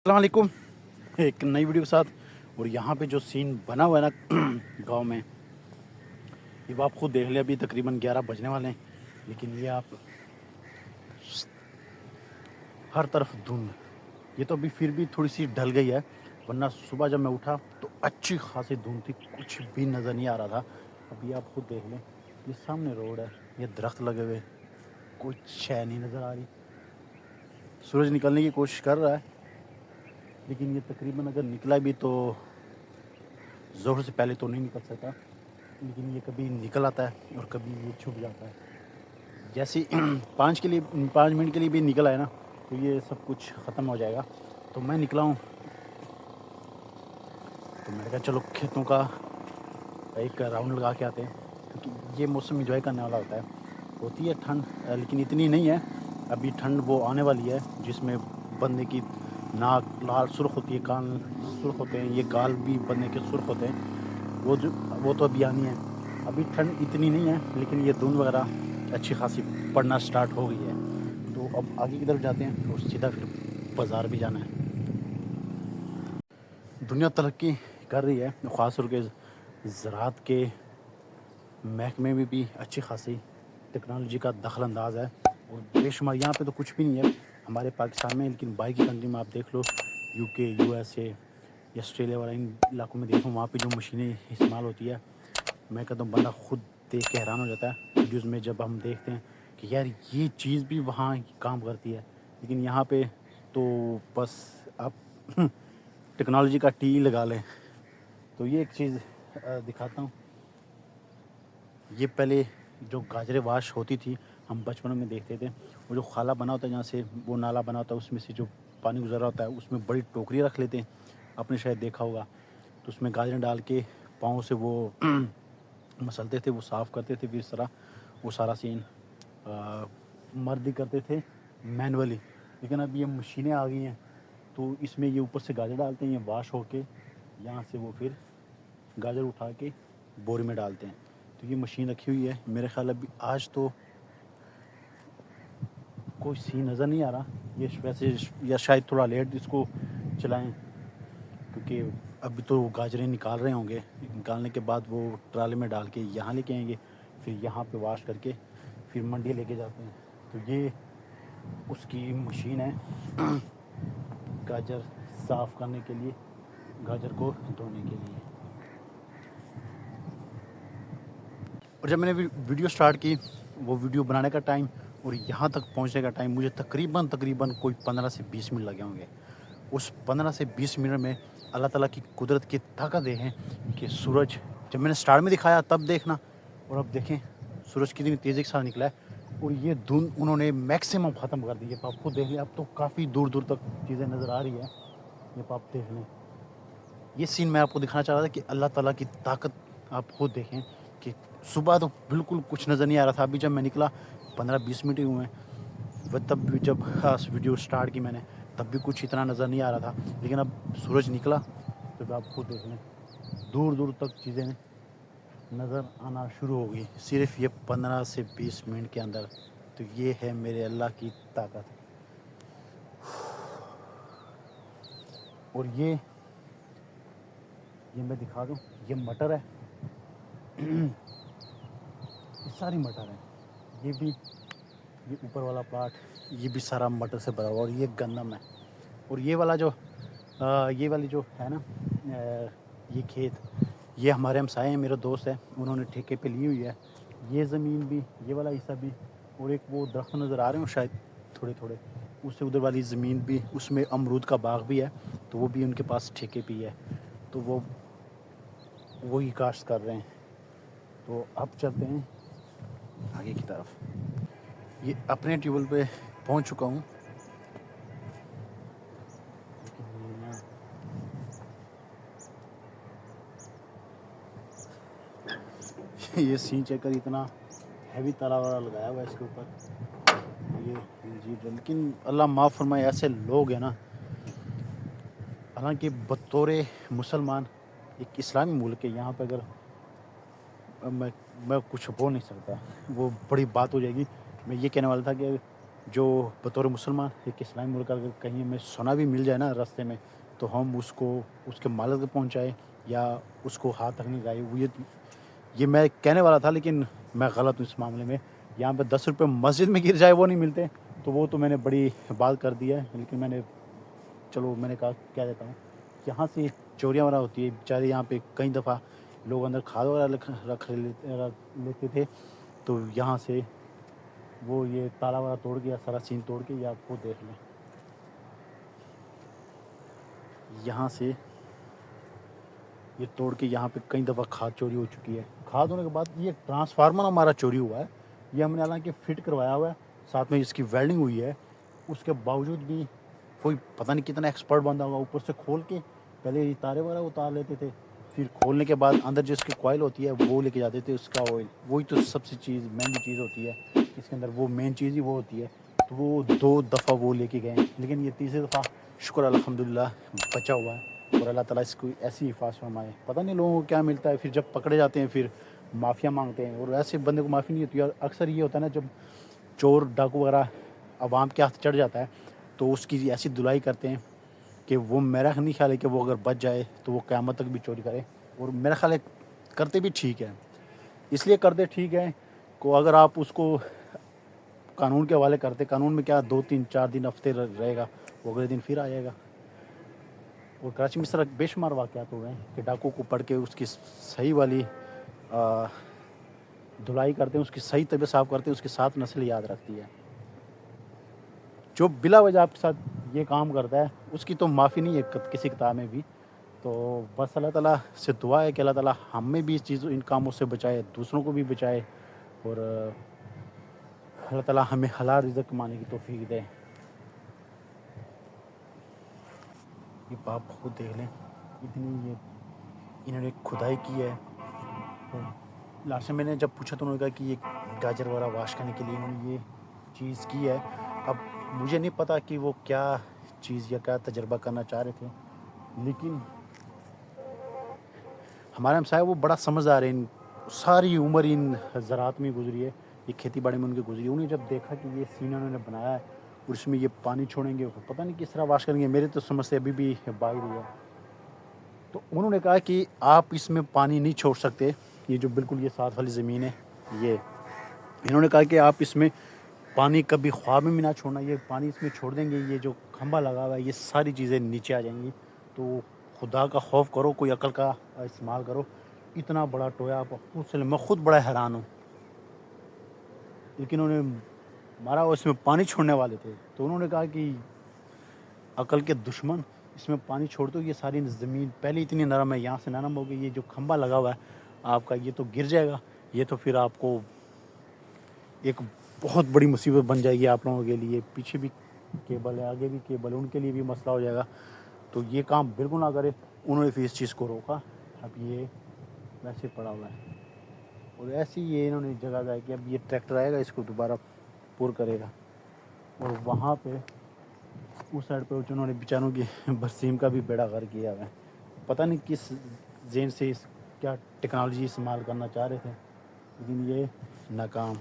السلام علیکم، ایک نئی ویڈیو کے ساتھ۔ اور یہاں پہ جو سین بنا ہوا ہے نا گاؤں میں، یہ آپ خود دیکھ لیں، ابھی تقریباً 11 بجنے والے ہیں، لیکن یہ آپ ہر طرف دھند۔ یہ تو ابھی پھر بھی تھوڑی سی ڈھل گئی ہے، ورنہ صبح جب میں اٹھا تو اچھی خاصی دھند تھی، کچھ بھی نظر نہیں آ رہا تھا۔ ابھی آپ خود دیکھ لیں، یہ سامنے روڈ ہے، یہ درخت لگے ہوئے، کوئی شے نہیں نظر آ رہی۔ سورج نکلنے کی کوشش کر رہا ہے، لیکن یہ تقریباً اگر نکلا بھی تو ظہر سے پہلے تو نہیں نکل سکتا، لیکن یہ کبھی نکل آتا ہے اور کبھی یہ چھپ جاتا ہے۔ جیسے 5 منٹ کے لیے بھی نکل آئے نا تو یہ سب کچھ ختم ہو جائے گا۔ تو میں نکلا ہوں، تو میں نے کہا چلو کھیتوں کا ایک راؤنڈ لگا کے آتے ہیں، کیونکہ یہ موسم انجوائے کرنے والا ہوتا ہے۔ ہوتی ہے ٹھنڈ، لیکن اتنی نہیں ہے۔ ابھی ٹھنڈ وہ آنے والی ہے جس میں بندے کی ناک لال سرخ ہوتی ہے، کان سرخ ہوتے ہیں، یہ گال بھی بندے کے سرخ ہوتے ہیں، وہ تو ابھی آنی ہے۔ ابھی ٹھنڈ اتنی نہیں ہے، لیکن یہ دھند وغیرہ اچھی خاصی پڑنا سٹارٹ ہو گئی ہے۔ تو اب آگے کی طرف جاتے ہیں اور سیدھا پھر بازار بھی جانا ہے۔ دنیا ترقی کر رہی ہے، خاص طور کے زراعت کے محکمے میں بھی اچھی خاصی ٹیکنالوجی کا دخل انداز ہے، اور بے شمار یہاں پہ تو کچھ بھی نہیں ہے ہمارے پاکستان میں، لیکن باہر کی کنٹری میں آپ دیکھ لو، یو کے، یو ایس اے یا آسٹریلیا والا ان علاقوں میں دیکھو، وہاں پہ جو مشینیں استعمال ہوتی ہے، میں کہتا ہوں بندہ خود دیکھ کے حیران ہو جاتا ہے ویڈیوز میں جب ہم دیکھتے ہیں کہ یار یہ چیز بھی وہاں کام کرتی ہے۔ لیکن یہاں پہ تو بس آپ ٹیکنالوجی کا ٹی لگا لیں۔ تو یہ ایک چیز دکھاتا ہوں، یہ پہلے جو گاجریں واش ہوتی تھی، ہم بچپن میں دیکھتے تھے، وہ جو خالہ بنا ہوتا ہے جہاں سے وہ نالا بنا ہوتا ہے، اس میں سے جو پانی گزر رہا ہوتا ہے، اس میں بڑی ٹوکری رکھ لیتے ہیں، آپ نے شاید دیکھا ہوگا۔ تو اس میں گاجریں ڈال کے پاؤں سے وہ مسلتے تھے، وہ صاف کرتے تھے، پھر اس طرح وہ سارا سین مرد ہی کرتے تھے مینولی۔ لیکن اب یہ مشینیں آ گئی ہیں، تو اس میں یہ اوپر سے گاجر ڈالتے ہیں، یہ واش ہو کے یہاں سے وہ پھر گاجر اٹھا کے بوری میں ڈالتے ہیں۔ تو یہ مشین رکھی ہوئی ہے، میرے خیال ابھی آج تو کوئی سین نظر نہیں آ رہا، یہ ویسے یا شاید تھوڑا لیٹ اس کو چلائیں، کیونکہ ابھی تو گاجریں نکال رہے ہوں گے، نکالنے کے بعد وہ ٹرالے میں ڈال کے یہاں لے کے آئیں گے، پھر یہاں پہ واش کر کے پھر منڈی لے کے جاتے ہیں۔ تو یہ اس کی مشین ہے گاجر صاف کرنے کے لیے، گاجر کو دھونے کے لیے۔ اور جب میں نے ویڈیو سٹارٹ کی، وہ ویڈیو بنانے کا ٹائم اور یہاں تک پہنچنے کا ٹائم مجھے تقریباً کوئی 15 سے 20 منٹ لگے ہوں گے۔ اس 15 سے 20 منٹ میں اللہ تعالیٰ کی قدرت کی طاقت دیکھیں کہ سورج جب میں نے سٹارٹ میں دکھایا تب دیکھنا، اور اب دیکھیں سورج کتنی تیزی کے ساتھ نکلا ہے، اور یہ دھند انہوں نے میکسیمم ختم کر دی ہے۔ آپ خود دیکھ لیں، اب تو کافی دور دور تک چیزیں نظر آ رہی ہیں، یہ آپ دیکھ لیں۔ یہ سین میں آپ کو دکھانا چاہ رہا تھا کہ اللہ تعالیٰ کی طاقت آپ خود دیکھیں کہ صبح تو بالکل کچھ نظر نہیں آ رہا تھا، ابھی جب میں نکلا 15-20 منٹ ہی ہوئے ہیں، تب بھی جب ویڈیو سٹارٹ کی میں نے تب بھی کچھ اتنا نظر نہیں آ رہا تھا، لیکن اب سورج نکلا تو آپ خود دیکھ لیں دور دور تک چیزیں نظر آنا شروع ہو گئی، صرف یہ 15 سے 20 منٹ کے اندر۔ تو یہ ہے میرے اللہ کی طاقت۔ اور یہ میں دکھا دوں، یہ مٹر ہے، یہ ساری مٹر ہے، یہ بھی یہ اوپر والا پلاٹ یہ بھی سارا مٹر سے بھرا ہوا، اور یہ گندم ہے۔ اور یہ والا جو یہ والی جو ہے نا یہ کھیت، یہ ہمارے ہمسائے ہیں، میرے دوست ہیں، انہوں نے ٹھیکے پہ لی ہوئی ہے۔ یہ زمین بھی، یہ والا حصہ بھی، اور ایک وہ درخت نظر آ رہے ہیں شاید تھوڑے تھوڑے، اس سے ادھر والی زمین بھی، اس میں امرود کا باغ بھی ہے، تو وہ بھی ان کے پاس ٹھیکے پہ ہے، تو وہ وہی کاشت کر رہے ہیں۔ تو اب چلتے ہیں آگے کی طرف۔ یہ اپنے ٹیوبل پہ پہنچ چکا ہوں، یہ سین چیک کر، اتنا ہیوی تالا والا لگایا ہوا ہے اس کے اوپر، یہ لیکن اللہ معاف فرمائے، ایسے لوگ ہیں نا، حالانکہ بطور مسلمان ایک اسلامی ملک ہے، یہاں پہ اگر میں کچھ بول نہیں سکتا، وہ بڑی بات ہو جائے گی۔ میں یہ کہنے والا تھا کہ جو بطور مسلمان ایک اسلامی ملک اگر کہیں ہمیں سونا بھی مل جائے نا راستے میں تو ہم اس کو اس کے مالک تک پہنچائیں یا اس کو ہاتھ تک نہیں لگائے. یہ میں کہنے والا تھا لیکن میں غلط ہوں اس معاملے میں. یہاں پہ 10 روپے مسجد میں گر جائے وہ نہیں ملتے, تو وہ تو میں نے بڑی بات کر دی ہے. لیکن میں نے کہا کہہ دیتا ہوں, یہاں سے چوریاں وغیرہ ہوتی ہے. بیچارے یہاں پہ کئی دفعہ لوگ اندر کھاد وغیرہ رکھ لیتے تھے, تو یہاں سے وہ یہ تالا وغیرہ توڑ کے یا سارا سین توڑ کے, یا آپ کو دیکھ لیں یہاں سے یہ توڑ کے یہاں پہ کئی دفعہ کھاد چوری ہو چکی ہے. کھاد ہونے کے بعد یہ ٹرانسفارمر ہمارا چوری ہوا ہے. یہ ہم نے حالانکہ فٹ کروایا ہوا ہے, ساتھ میں اس کی ویلڈنگ ہوئی ہے. اس کے باوجود بھی کوئی پتہ نہیں کتنا ایکسپرٹ بندہ ہوگا, اوپر سے کھول کے پہلے یہ تارے وغیرہ اتار لیتے تھے, پھر کھولنے کے بعد اندر جو اس کی کوائل ہوتی ہے وہ لے کے جاتے تھے, اس کا آئل. وہی تو سب سے مہنگی چیز ہوتی ہے اس کے اندر, وہ مین چیز ہی وہ ہوتی ہے. تو وہ 2 دفعہ وہ لے کے گئے, لیکن یہ تیسری دفعہ شکر الحمدللہ بچا ہوا ہے. اور اللہ تعالیٰ اس کو ایسی حفاظت فرمائے. پتہ نہیں لوگوں کو کیا ملتا ہے, پھر جب پکڑے جاتے ہیں پھر معافیا مانگتے ہیں, اور ایسے بندے کو معافی نہیں ہوتی. اور اکثر یہ ہوتا ہے نا, جب چور ڈاکو وغیرہ عوام کے ہاتھ چڑھ جاتا ہے تو اس کی ایسی دلائی کرتے ہیں کہ وہ, میرا نہیں خیال ہے کہ وہ اگر بچ جائے تو وہ قیامت تک بھی چوری کرے. اور میرا خیال ہے کرتے بھی ٹھیک ہے, اس لیے کرتے ٹھیک ہے کو اگر آپ اس کو قانون کے حوالے کرتے, قانون میں کیا 2 3 4 دن ہفتے رہے گا, وہ اگلے دن پھر آ جائے گا. اور کراچی میں اس طرح بے شمار واقعات ہوئے ہیں کہ ڈاکو کو پڑھ کے اس کی صحیح والی دھلائی کرتے ہیں, اس کی صحیح طبیعت صاف کرتے ہیں, اس کے ساتھ نسل یاد رکھتی ہے. جو بلا وجہ آپ کے ساتھ یہ کام کرتا ہے اس کی تو معافی نہیں ہے کسی کتاب میں بھی. تو بس اللہ تعالیٰ سے دعا ہے کہ اللہ تعالیٰ ہمیں بھی ان کاموں سے بچائے, دوسروں کو بھی بچائے, اور اللہ تعالیٰ ہمیں حلال رزق کمانے کی توفیق دے. یہ باپ خود دیکھ لیں اتنی یہ انہوں نے کھدائی کی ہے. لاسٹ میں نے جب پوچھا تو انہوں نے کہا کہ یہ گاجر وغیرہ واش کرنے کے لیے انہوں نے یہ چیز کی ہے. اب مجھے نہیں پتا کہ وہ کیا چیز یا کیا تجربہ کرنا چاہ رہے تھے, لیکن ہمارے ہمسائے وہ بڑا سمجھدار ہے. ساری عمر ان زراعت میں گزری ہے, یہ کھیتی باڑی میں ان کی گزری ہے. انہیں جب دیکھا کہ یہ سین انہوں نے بنایا ہے اور اس میں یہ پانی چھوڑیں گے, پتہ نہیں کس طرح واش کریں گے, میرے تو سمجھ سے ابھی بھی باہر ہوا ہے. تو انہوں نے کہا کہ آپ اس میں پانی نہیں چھوڑ سکتے, یہ جو بالکل یہ ساتھ والی زمین ہے, یہ انہوں نے کہا کہ آپ اس میں پانی کبھی خواب میں بھی نہ چھوڑنا. یہ پانی اس میں چھوڑ دیں گے, یہ جو کھمبا لگا ہوا ہے یہ ساری چیزیں نیچے آ جائیں گی. تو خدا کا خوف کرو, کوئی عقل کا استعمال کرو. اتنا بڑا ٹویا آپ میں خود بڑا حیران ہوں. لیکن انہوں نے مارا, اس میں پانی چھوڑنے والے تھے. تو انہوں نے کہا کہ عقل کے دشمن, اس میں پانی چھوڑ دو, یہ ساری زمین پہلے اتنی نرم ہے, یہاں سے نرم ہوگی. یہ جو کھمبا لگا ہوا ہے آپ کا, یہ تو گر جائے گا, یہ تو پھر آپ کو ایک بہت بڑی مصیبت بن جائے گی آپ لوگوں کے لیے. پیچھے بھی کیبل ہے, آگے بھی کیبل ہے, ان کے لیے بھی مسئلہ ہو جائے گا. تو یہ کام بالکل نہ کرے. انہوں نے پھر اس چیز کو روکا. اب یہ ویسے پڑا ہوا ہے, اور ایسی یہ انہوں نے جگہ ہے کہ اب یہ ٹریکٹر آئے گا اس کو دوبارہ پور کرے گا. اور وہاں پہ اس سائڈ پہ انہوں نے بیچاروں کی برسیم کا بھی بیڑا غرق کیا ہے. پتہ نہیں کس ذہن سے کیا ٹیکنالوجی استعمال کرنا چاہ رہے تھے, لیکن یہ ناکام.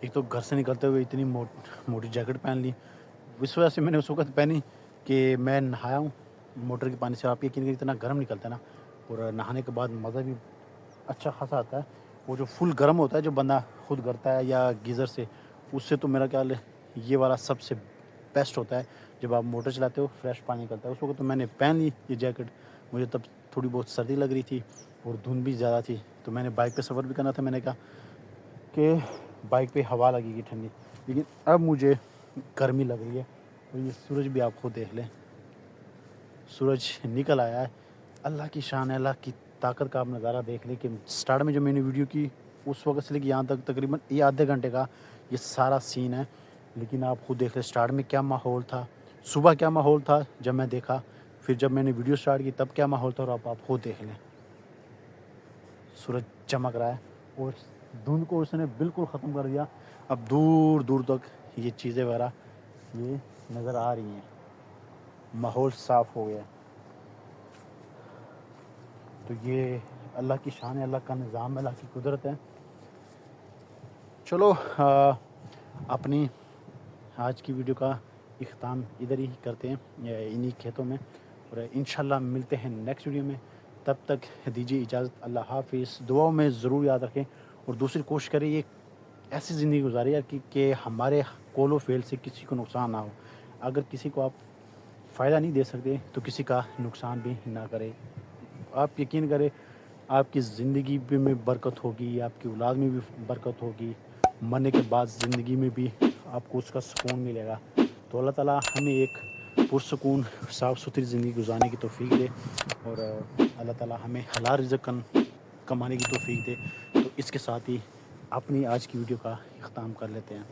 ایک تو گھر سے نکلتے ہوئے اتنی موٹی جیکٹ پہن لی, اس وجہ سے میں نے اس وقت پہنی کہ میں نہایا ہوں موٹر کے پانی سے. آپ یقین کریں اتنا گرم نکلتا ہے نا, اور نہانے کے بعد مزہ بھی اچھا خاصا آتا ہے. وہ جو فل گرم ہوتا ہے جو بندہ خود کرتا ہے یا گیزر سے, اس سے تو میرا خیال ہے یہ والا سب سے بیسٹ ہوتا ہے. جب آپ موٹر چلاتے ہو فریش پانی نکلتا ہے. اس وقت تو میں نے پہن لی یہ جیکٹ. مجھے تب تھوڑی بہت سردی لگ رہی تھی اور دھند بھی زیادہ تھی, تو میں نے بائک پہ سفر بھی کرنا تھا. میں نے کہا کہ بائک پہ ہوا لگے گی ٹھنڈی, لیکن اب مجھے گرمی لگ رہی ہے. اور یہ سورج بھی آپ خود دیکھ لیں, سورج نکل آیا ہے. اللہ کی شان ہے, اللہ کی طاقت کا آپ نظارہ دیکھ لیں کہ سٹارٹ میں جو میں نے ویڈیو کی اس وقت سے لے کے یہاں تک تقریباً یہ آدھے گھنٹے کا یہ سارا سین ہے. لیکن آپ خود دیکھ لیں سٹارٹ میں کیا ماحول تھا, صبح کیا ماحول تھا جب میں دیکھا, پھر جب میں نے ویڈیو سٹارٹ کی تب کیا ماحول تھا, اور آپ خود دیکھ لیں سورج چمک رہا ہے. اور دھند کو اس نے بالکل ختم کر دیا. اب دور دور تک یہ چیزیں وغیرہ یہ نظر آ رہی ہیں, ماحول صاف ہو گیا. تو یہ اللہ کی شان ہے, اللہ کا نظام ہے, اللہ کی قدرت ہے. چلو اپنی آج کی ویڈیو کا اختتام ادھر ہی کرتے ہیں انہی کھیتوں میں، اور انشاءاللہ ملتے ہیں نیکسٹ ویڈیو میں. تب تک دیجیے اجازت. اللہ حافظ. دعاؤں میں ضرور یاد رکھیں، اور دوسری کوشش کریں یہ ایسی زندگی گزارے کہ ہمارے قول و فعل سے کسی کو نقصان نہ ہو. اگر کسی کو آپ فائدہ نہیں دے سکتے تو کسی کا نقصان بھی نہ کرے. آپ یقین کریں آپ کی زندگی میں برکت ہوگی، آپ کی اولاد میں بھی برکت ہوگی، مرنے کے بعد زندگی میں بھی آپ کو اس کا سکون ملے گا. تو اللہ تعالیٰ ہمیں ایک پرسکون صاف ستھری زندگی گزارنے کی توفیق دے، اور اللہ تعالیٰ ہمیں حلال رزق کمانے کی توفیق دے. تو اس کے ساتھ ہی اپنی آج کی ویڈیو کا اختتام کر لیتے ہیں.